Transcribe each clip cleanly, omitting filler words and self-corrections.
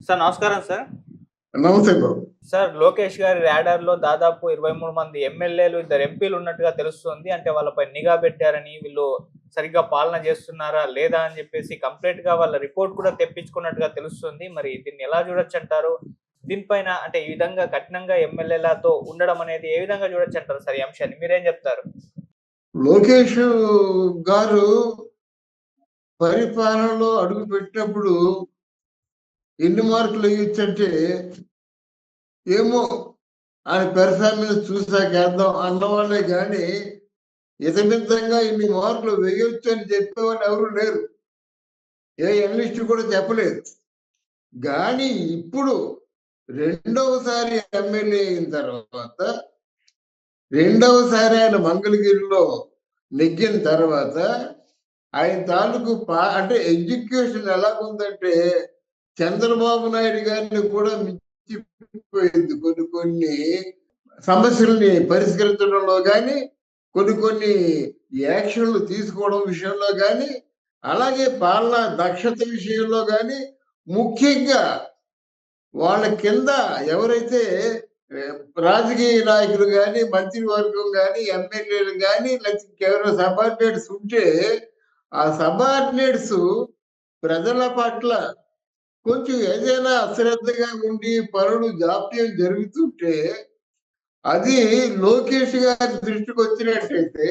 Sir నమస్కారం sir. నమస్తే బాబు. Sir Lokesh గారి రాడార్‌లో దాదాపు 23 మంది ఎమ్మెల్యేలు, ఇద్దరు ఎంపీలు ఉన్నట్టుగా తెలుస్తుంది. అంటే వాళ్ళపై నిఘా పెట్టారని, వీళ్ళు సరిగ్గా పాలన చేస్తున్నారా లేదా అని చెప్పేసి కంప్లీట్‌గా వాళ్ళ రిపోర్ట్ కూడా తెప్పించుకున్నట్టుగా తెలుస్తుంది. మరి దీన్ని ఎలా చూడొచ్చంటారు? దీనిపైన అంటే ఈ విధంగా కఠినంగా ఎమ్మెల్యేలతో ఉండడం అనేది ఏ విధంగా చూడొచ్చంటారు సార్ ఈ అంశాన్ని? మీరేం చెప్తారు? లోకేష్ గారు పరిపాలనలో అడుగు పెట్టినప్పుడు ఎన్ని మార్కులు వేయొచ్చంటే, ఏమో ఆయన పెర్ఫార్మెన్స్ చూసాక వేద్దాం అన్నవాళ్ళే కానీ ఇతమితంగా ఇన్ని మార్కులు వేయొచ్చు అని చెప్పేవాళ్ళు ఎవరు లేరు. ఏ అనలిస్ట్ కూడా చెప్పలేదు. కానీ ఇప్పుడు రెండవసారి ఎమ్మెల్యే అయిన తర్వాత, రెండవసారి ఆయన మంగళగిరిలో నెగ్గిన తర్వాత ఆయన తాలూకు అంటే ఎడ్యుకేషన్ ఎలాగుందంటే చంద్రబాబు నాయుడు గారిని కూడా మించిపోయింది. కొన్ని సమస్యల్ని పరిష్కరించడంలో కానీ, కొన్ని యాక్షన్లు తీసుకోవడం విషయంలో కానీ, అలాగే పాలన దక్షత విషయంలో కానీ, ముఖ్యంగా వాళ్ళ కింద ఎవరైతే రాజకీయ నాయకులు కానీ, మంత్రివర్గం కానీ, ఎమ్మెల్యేలు కానీ, లేకపోతే ఎవరైనా సబార్డినేట్స్ ఉంటే ఆ సబార్డినేట్స్ ప్రజల పట్ల కొంచెం ఏదైనా అశ్రద్ధగా ఉండి పనులు జాప్యం జరుగుతుంటే అది లోకేష్ గారి దృష్టికి వచ్చినట్టయితే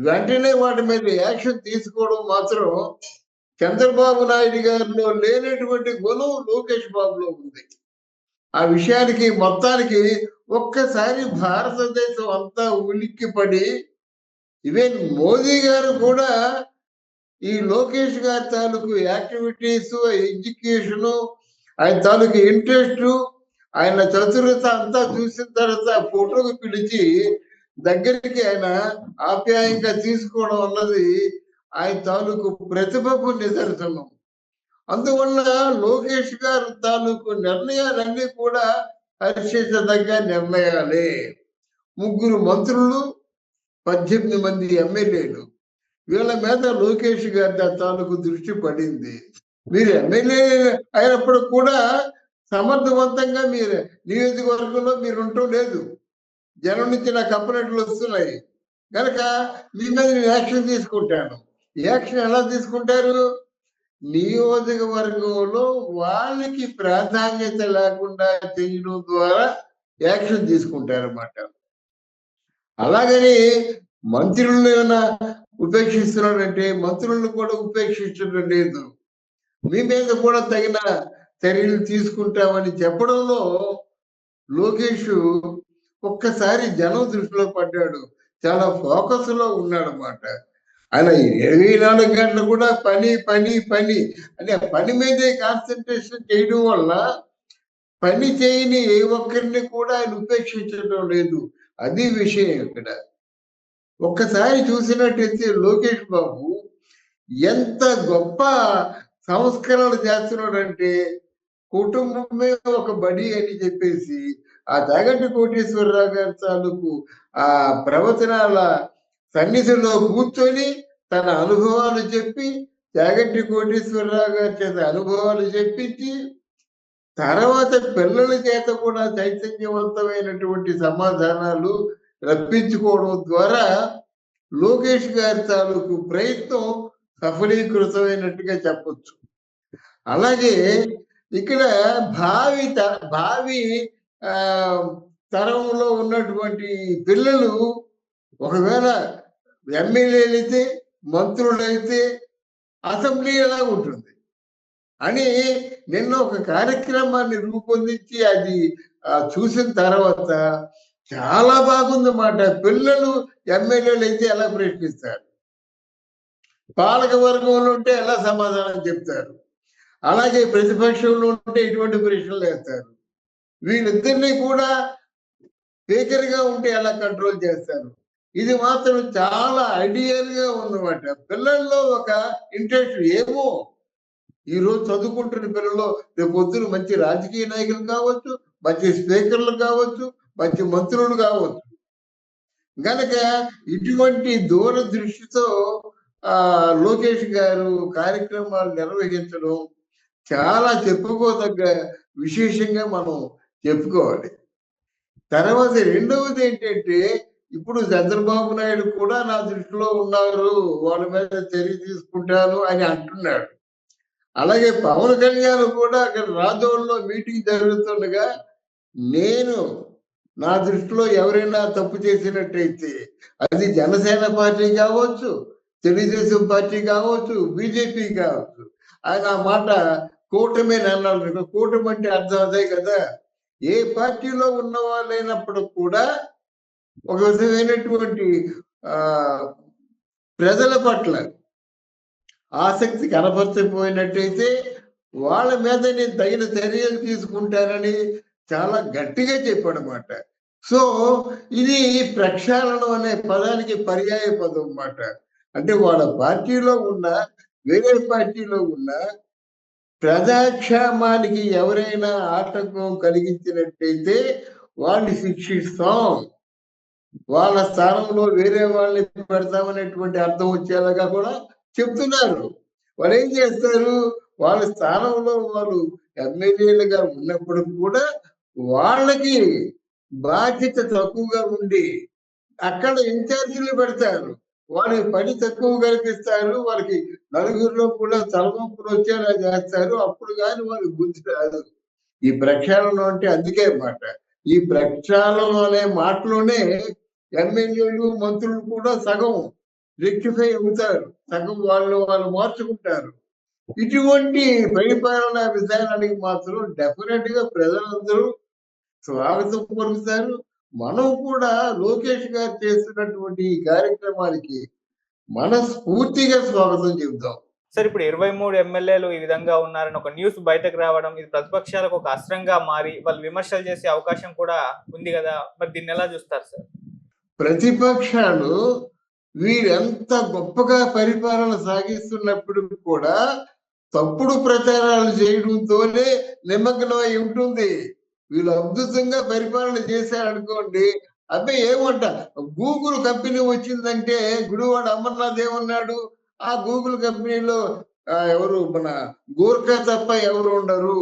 వెంటనే వాటి మీద యాక్షన్ తీసుకోవడం మాత్రం చంద్రబాబు నాయుడు గారిలో లేనటువంటి గుణం లోకేష్ బాబులో ఉంది. ఆ విషయానికి మొత్తానికి ఒక్కసారి భారతదేశం అంతా ఉలిక్కిపడి, ఈవెన్ మోదీ గారు కూడా ఈ లోకేష్ గారి తాలూకు యాక్టివిటీస్, ఎడ్యుకేషను, ఆయన తాలూకు ఇంట్రెస్ట్, ఆయన చతురత అంతా చూసిన తర్వాత ఫోటోకి పిలిచి దగ్గరికి ఆయన ఆప్యాయంగా తీసుకోవడం అన్నది ఆయన తాలూకు ప్రతిభకు నిదర్శనం. అందువల్ల లోకేష్ గారు తాలూకు నిర్ణయాలన్నీ కూడా హర్షించదగ్గ నిర్ణయాలే. 3 మంత్రులు, 18 మంది ఎమ్మెల్యేలు, వీళ్ళ మీద లోకేష్ గారి తాలూకు దృష్టి పడింది. మీరు ఎమ్మెల్యే అయినప్పుడు కూడా సమర్థవంతంగా మీరు నియోజకవర్గంలో మీరు ఉండటం లేదు. జనం నుంచి నాకు అప్పనట్లు వస్తున్నాయి కనుక మీ మీద నేను యాక్షన్ తీసుకుంటాను. యాక్షన్ ఎలా తీసుకుంటారు? నియోజకవర్గంలో వాళ్ళకి ప్రాధాన్యత లేకుండా చేయడం ద్వారా యాక్షన్ తీసుకుంటారు అన్నమాట. అలాగని మంత్రులను ఏమైనా ఉపేక్షిస్తున్నాడంటే మంత్రులను కూడా ఉపేక్షించడం లేదు. మీ మీద కూడా తగిన చర్యలు తీసుకుంటామని చెప్పడంలో లోకేష్ ఒక్కసారి జనం దృష్టిలో పడ్డాడు. చాలా ఫోకస్ లో ఉన్నాడు అన్నమాట. ఆయన 24 గంటలు కూడా పని పని పని అంటే పని మీదే కాన్సన్ట్రేషన్ చేయడం వల్ల పని చేయని ఏ ఒక్కరిని కూడా ఆయన ఉపేక్షించడం లేదు. అది విషయం ఇక్కడ. ఒక్కసారి చూసినట్టయితే లోకేష్ బాబు ఎంత గొప్ప సంస్కరణలు చేస్తున్నాడంటే, కుటుంబమే ఒక బడి అని చెప్పేసి ఆ చాగంటి కోటేశ్వరరావు గారి తాలూకు ఆ ప్రవచనాల సన్నిధిలో కూర్చొని తన అనుభవాలు చెప్పి, చాగంటి కోటేశ్వరరావు గారి చేత అనుభవాలు చెప్పించి, తర్వాత పిల్లల చేత కూడా చైతన్యవంతమైనటువంటి సమాధానాలు రప్పించుకోవడం ద్వారా లోకేష్ గారి తాలూకు ప్రయత్నం సఫలీకృతమైనట్టుగా చెప్పొచ్చు. అలాగే ఇక్కడ భావి తరంలో ఉన్నటువంటి పిల్లలు ఒకవేళ ఎమ్మెల్యేలైతే, మంత్రులైతే అసెంబ్లీ ఎలా ఉంటుంది అని నిన్న ఒక కార్యక్రమాన్ని రూపొందించి అది చూసిన తర్వాత చాలా బాగుందన్నమాట. పిల్లలు ఎమ్మెల్యేలు అయితే ఎలా ప్రశ్నిస్తారు, పాలక వర్గంలో ఉంటే ఎలా సమాధానం చెప్తారు, అలాగే ప్రతిపక్షంలో ఉంటే ఎటువంటి ప్రశ్నలు వేస్తారు, వీళ్ళిద్దరినీ కూడా స్పీకర్ గా ఉంటే ఎలా కంట్రోల్ చేస్తారు. ఇది మాత్రం చాలా ఐడియల్ గా ఉందన్నమాట. పిల్లల్లో ఒక ఇంట్రెస్ట్ ఏమో ఈ రోజు చదువుకుంటున్న పిల్లలు రేపు పొద్దున మంచి రాజకీయ నాయకులు కావచ్చు, మంచి స్పీకర్లు కావచ్చు, మంచి మంత్రులు కావచ్చు. గనక ఇటువంటి దూరదృష్టితో లోకేష్ గారు కార్యక్రమాలు నిర్వహించడం చాలా చెప్పుకోదగ్గ విశేషంగా మనం చెప్పుకోవాలి. తర్వాత రెండవది ఏంటంటే, ఇప్పుడు చంద్రబాబు నాయుడు కూడా నా దృష్టిలో ఉన్నారు. వాళ్ళ మీద చర్య తీసుకుంటాను అని అంటున్నాడు. అలాగే పవన్ కళ్యాణ్ కూడా అక్కడ రాజోల్లో మీటింగ్ జరుగుతుండగా, నేను నా దృష్టిలో ఎవరైనా తప్పు చేసినట్టయితే అది జనసేన పార్టీ కావచ్చు, తెలుగుదేశం పార్టీ కావచ్చు, బీజేపీ కావచ్చు. ఆయన ఆ మాట కూటమి అన్నాడు. కూటమి అంటే అర్థం అదే కదా. ఏ పార్టీలో ఉన్న వాళ్ళైనప్పుడు కూడా ఒక విధమైనటువంటి ఆ ప్రజల పట్ల ఆసక్తి కనపరచకపోయినట్టయితే వాళ్ళ మీద నేను తగిన చర్యలు తీసుకుంటానని చాలా గట్టిగా చెప్పాడనమాట. సో ఇది ప్రక్షాళనం అనే పదానికి పర్యాయ పదం అన్నమాట. అంటే వాళ్ళ పార్టీలో ఉన్న వేరే పార్టీలో ఉన్న ప్రజాక్షేమానికి ఎవరైనా ఆటంకం కలిగించినట్టయితే వాళ్ళని శిక్షిస్తాం. వాళ్ళ స్థానంలో వేరే వాళ్ళని పెడతామనేటువంటి అర్థం వచ్చేలాగా కూడా చెప్తున్నారు. వాళ్ళు ఏం చేస్తారు? వాళ్ళ స్థానంలో వాళ్ళు ఎమ్మెల్యేలుగా ఉన్నప్పుడు కూడా వాళ్ళకి బాధ్యత తక్కువగా ఉండి అక్కడ ఇన్ఛార్జీలు పెడతారు. వాళ్ళకి పని తక్కువ కల్పిస్తారు. వాళ్ళకి నలుగురిలో కూడా తలవంపులు వచ్చేలా చేస్తారు. అప్పుడు గాని వాళ్ళకి బుద్ధి రాదు. ఈ ప్రక్షాళన అంటే అందుకే మాట. ఈ ప్రక్షాళన అనే మాటలోనే ఎమ్మెల్యేలు, మంత్రులు కూడా సగం రెక్టిఫై అవుతారు. సగం వాళ్ళు మార్చుకుంటారు. ఇటువంటి పరిపాలనా విధానానికి మాత్రం డెఫినెట్ గా ప్రజలందరూ స్వాగతం పలుకుతారు. మనం కూడా లోకేష్ గారు చేస్తున్నటువంటి ఈ కార్యక్రమానికి మనస్ఫూర్తిగా స్వాగతం చెబుతాం. సార్ ఇప్పుడు 23 ఎమ్మెల్యేలు ఈ విధంగా ఉన్నారని ఒక న్యూస్ బయటకు రావడం ఇది ప్రతిపక్షాలకు ఒక అస్త్రంగా మారి వాళ్ళు విమర్శలు చేసే అవకాశం కూడా ఉంది కదా. మరి దీన్ని ఎలా చూస్తారు సార్? ప్రతిపక్షాలు వీరెంత గొప్పగా పరిపాలన సాగిస్తున్నప్పుడు కూడా తప్పుడు ప్రచారాలు చేయడంతోనే నిమగ్నమై ఉంటుంది. వీళ్ళు అద్భుతంగా పరిపాలన చేశారనుకోండి, అబ్బాయి ఏమంట గూగుల్ కంపెనీ వచ్చిందంటే గుడివాడ అమర్నాథ్ ఏమన్నాడు? ఆ గూగుల్ కంపెనీలో ఎవరు మన గోర్ఖా తప్ప ఎవరు ఉండరు.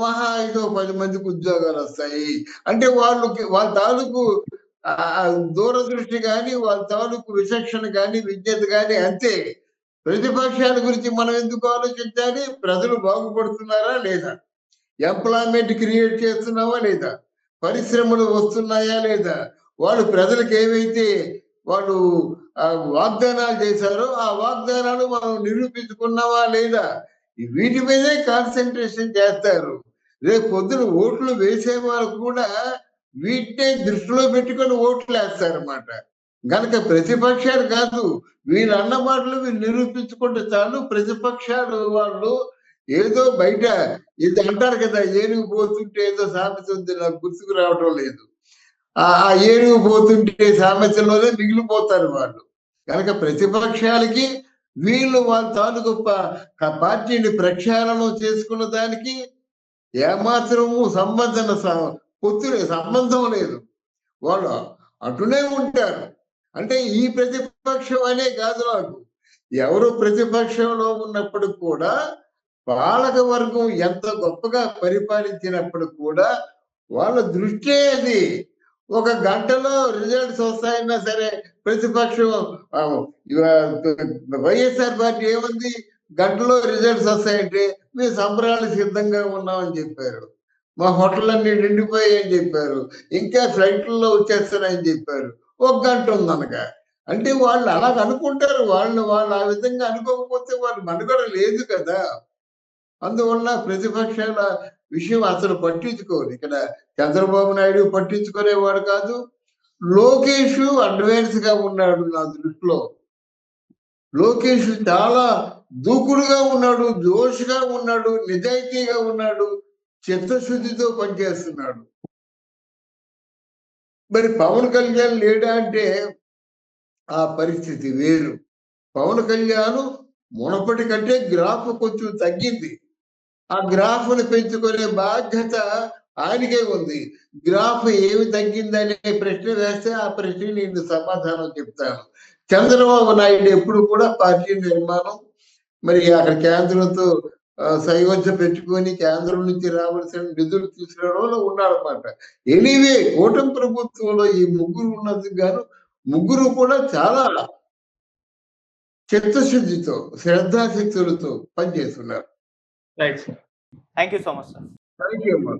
మహా అయితే 10 మందికి ఉద్యోగాలు వస్తాయి. అంటే వాళ్ళ తాలూకు దూరదృష్టి గాని, వాళ్ళ తాలూకు విచక్షణ గాని, విజ్ఞత గాని అంతే. ప్రతిపక్షాల గురించి మనం ఎందుకు ఆలోచించాలి? ప్రజలు బాగుపడుతున్నారా లేదా? ఎంప్లాయ్మెంట్ క్రియేట్ చేస్తున్నావా లేదా? పరిశ్రమలు వస్తున్నాయా లేదా? వాళ్ళు ప్రజలకు ఏవైతే వాళ్ళు వాగ్దానాలు చేశారో ఆ వాగ్దానాలు మనం నిరూపించుకున్నావా లేదా? వీటి మీదే కాన్సన్ట్రేషన్ చేస్తారు. రేపు పొద్దున ఓట్లు వేసేవారు కూడా వీటినే దృష్టిలో పెట్టుకొని ఓట్లు వేస్తారన్నమాట. గనక ప్రతిపక్షాలు కాదు, వీళ్ళు అన్న మాటలు వీళ్ళు నిరూపించుకుంటే చాలు. ప్రతిపక్షాలు వాళ్ళు ఏదో బయట ఇది అంటారు కదా, ఏనుగు పోతుంటే ఏదో సామెత ఉంది, నాకు గుర్తుకు రావటం లేదు. ఆ ఏనుగు పోతుంటే సామెతలోనే మిగిలిపోతారు వాళ్ళు. కనుక ప్రతిపక్షాలకి వీళ్ళు వాళ్ళ తాలూకు పార్టీని ప్రక్షాళన చేసుకున్న దానికి ఏమాత్రము సంబంధం లేదు. వాళ్ళు అటునే ఉంటారు. అంటే ఈ ప్రతిపక్షం అనే కాదు నాకు, ఎవరు ప్రతిపక్షంలో ఉన్నప్పుడు కూడా పాలక వర్గం ఎంత గొప్పగా పరిపాలించినప్పుడు కూడా వాళ్ళ దృష్టి అది. ఒక గంటలో రిజల్ట్స్ వస్తాయన్నా సరే ప్రతిపక్షం వైఎస్ఆర్ పార్టీ ఏముంది, గంటలో రిజల్ట్స్ వస్తాయంటే మేము సంబరాలకు సిద్ధంగా ఉన్నామని చెప్పారు. మా హోటళ్ళన్నీ నిండిపోయాయని చెప్పారు. ఇంకా ఫ్లైట్లలో వచ్చేస్తారని చెప్పారు. ఒక గంట ఉందనగా. అంటే వాళ్ళు అలాగ అనుకుంటారు. వాళ్ళు ఆ విధంగా అనుకోకపోతే వాళ్ళు మనుగడ లేదు కదా. అందువల్ల ప్రతిపక్షాల విషయం అసలు పట్టించుకోరు. ఇక్కడ చంద్రబాబు నాయుడు పట్టించుకునేవాడు కాదు. లోకేష్ అడ్వాన్స్ గా ఉన్నాడు నా దృష్టిలో. లోకేష్ చాలా దూకుడుగా ఉన్నాడు, జోష్గా ఉన్నాడు, నిజాయితీగా ఉన్నాడు, చిత్తశుద్ధితో పనిచేస్తున్నాడు. మరి పవన్ కళ్యాణ్ లేడా అంటే ఆ పరిస్థితి వేరు. పవన్ కళ్యాణ్ మునపటి కంటే గ్రాఫ్ కొంచెం తగ్గింది. ఆ గ్రాఫ్ను పెంచుకునే బాధ్యత ఆయనకే ఉంది. గ్రాఫ్ ఏమి తగ్గిందనే ప్రశ్న వేస్తే ఆ ప్రశ్న నేను సమాధానం చెప్తాను. చంద్రబాబు నాయుడు ఎప్పుడు కూడా పార్టీ నిర్మాణం, మరి అక్కడ కేంద్రంతో సైవజ్య పెట్టుకొని కేంద్రం నుంచి రావాల్సిన నిధులు తీసుకురావడంలో ఉన్నారన్నమాట. ఎనీవే కూటమి ప్రభుత్వంలో ఈ ముగ్గురు ఉన్నందుకు గాను ముగ్గురు కూడా చాలా చిత్తశుద్ధితో శ్రద్ధాశక్తులతో పనిచేస్తున్నారు. Right sir. Thank you so much sir. Thank you అమ్మా.